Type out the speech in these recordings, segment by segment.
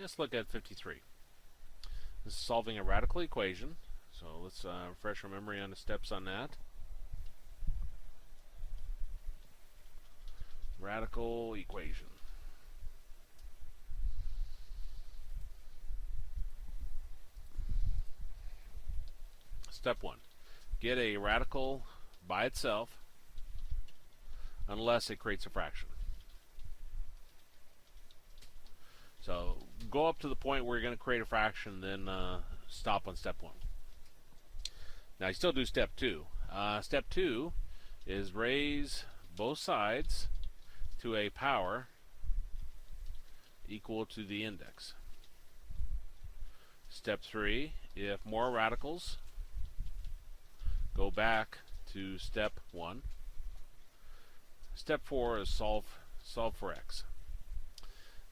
Let's look at 53. This is solving a radical equation. So let's refresh our memory on the steps on that. Radical equation. Step 1. Get a radical by itself unless it creates a fraction. So go up to the point where you're going to create a fraction, then stop on step 1. Now you still do step 2. Step 2 is raise both sides to a power equal to the index. Step 3, if more radicals, go back to step 1. Step 4 is solve for x.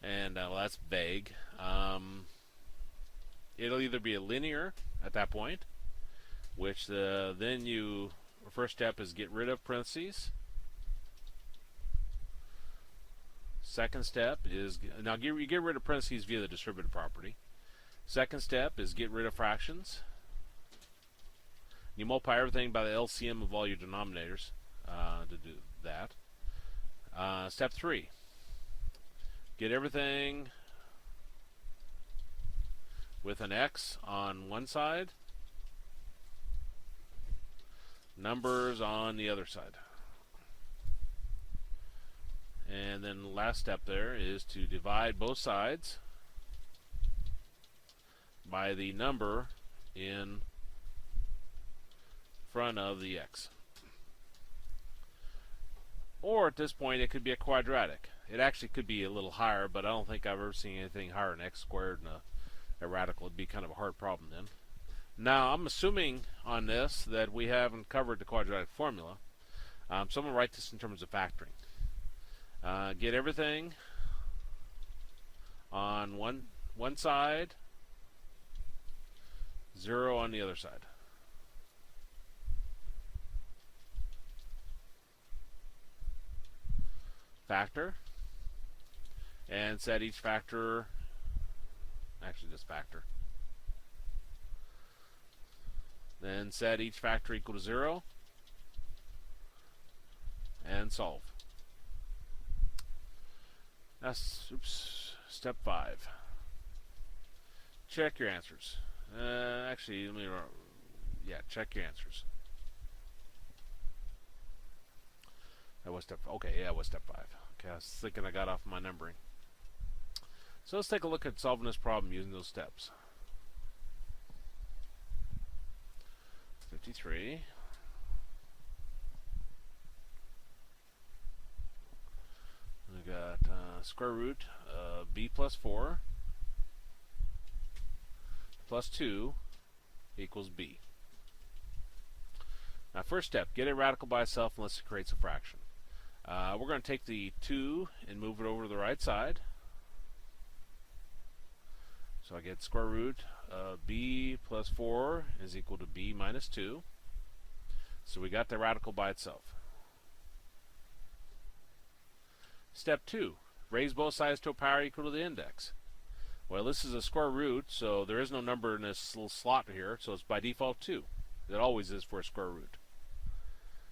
And well, that's vague. It'll either be a linear at that point, which then you first step is get rid of parentheses. Second step is now you get rid of parentheses via the distributive property. Second step is get rid of fractions. You multiply everything by the LCM of all your denominators to do that. Step 3. Get everything with an x on one side, numbers on the other side. And then the last step there is to divide both sides by the number in front of the x. Or at this point it could be a quadratic. It actually could be a little higher, but I don't think I've ever seen anything higher than x squared in a radical. It'd be kind of a hard problem then. Now I'm assuming on this that we haven't covered the quadratic formula, so I'm going to write this in terms of factoring. Get everything on one side, 0 on the other side. Factor, and set each factor, actually just factor. Then set each factor equal to 0, and solve. That's step 5. Check your answers. Actually, check your answers. That was step. Okay, yeah, it was step 5. Okay, I was thinking I got off my numbering. So let's take a look at solving this problem using those steps. 53. We got square root of b plus 4 plus 2 equals b. Now first step, get a radical by itself unless it creates a fraction. We're going to take the 2 and move it over to the right side. So I get square root of b plus 4 is equal to b minus 2. So we got the radical by itself. Step 2, raise both sides to a power equal to the index. Well, this is a square root, so there is no number in this little slot here, so it's by default 2. It always is for a square root.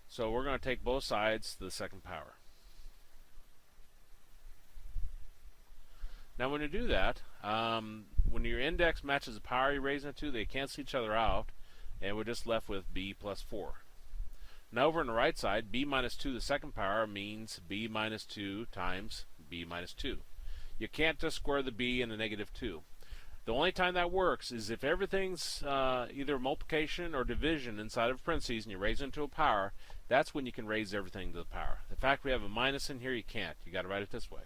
So we're going to take both sides to the second power. Now when you do that, when your index matches the power you're raising it to, they cancel each other out, and we're just left with b plus 4. Now over on the right side, b minus 2 the second power means b minus 2 times b minus 2. You can't just square the b and the negative 2. The only time that works is if everything's either multiplication or division inside of parentheses and you raise it to a power. That's when you can raise everything to the power. The fact we have a minus in here, you can't. You got to write it this way.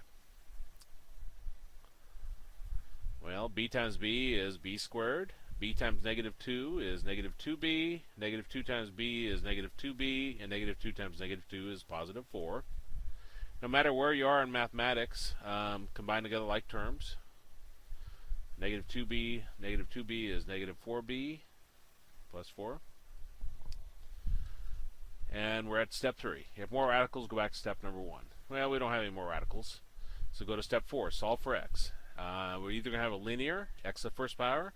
Well, b times b is b squared. B times negative 2 is negative 2b. Negative 2 times b is negative 2b. And negative 2 times negative 2 is positive 4. No matter where you are in mathematics, combine together like terms. Negative 2b is negative 4b plus 4. And we're at step 3. If you have more radicals, go back to step number 1. Well, we don't have any more radicals. So go to step 4, solve for x. We're either going to have a linear, x to the first power,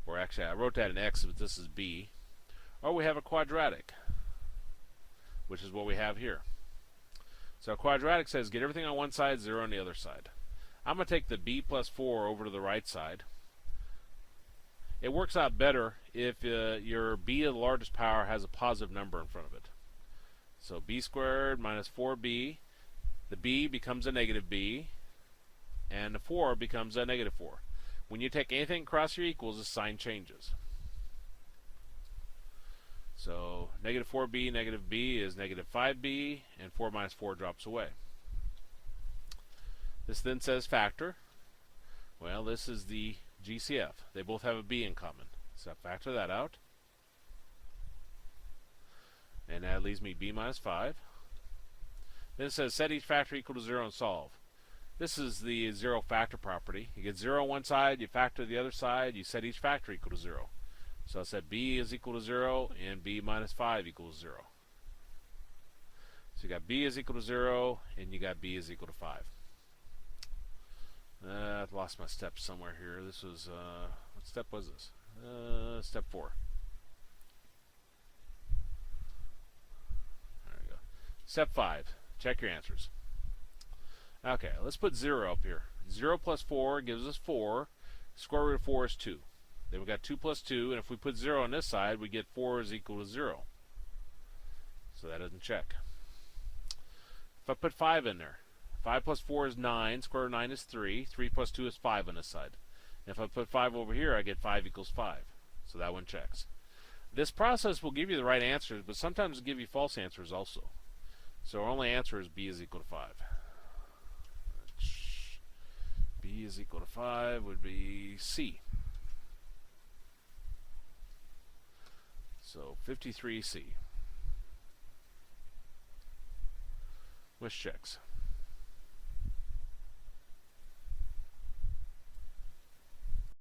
or actually I wrote that in x, but this is b, or we have a quadratic, which is what we have here. So a quadratic says get everything on one side, 0 on the other side. I'm going to take the b plus 4 over to the right side. It works out better if your b to the largest power has a positive number in front of it. So b squared minus 4b, the b becomes a negative b, and the 4 becomes a negative 4. When you take anything across your equals, the sign changes. So negative 4b, negative b is negative 5b, and 4 minus 4 drops away. This then says factor. Well, this is the GCF. They both have a b in common. So I factor that out. And that leaves me b minus 5. Then it says set each factor equal to 0 and solve. This is the zero factor property. You get 0 on one side, you factor the other side, you set each factor equal to 0. So I said b is equal to 0 and b minus 5 equals 0. So you got b is equal to 0 and you got b is equal to 5. I've lost my step somewhere here. This was, what step was this? Step 4. There we go. Step 5. Check your answers. Okay, let's put 0 up here. 0 plus 4 gives us 4. Square root of 4 is 2. Then we got 2 plus 2, and if we put 0 on this side, we get 4 is equal to 0. So that doesn't check. If I put 5 in there, 5 plus 4 is 9. Square root of 9 is 3. 3 plus 2 is 5 on this side. And if I put 5 over here, I get 5 equals 5. So that one checks. This process will give you the right answers, but sometimes it'll give you false answers also. So our only answer is b is equal to 5. B is equal to 5 would be C. So 53C. Which checks.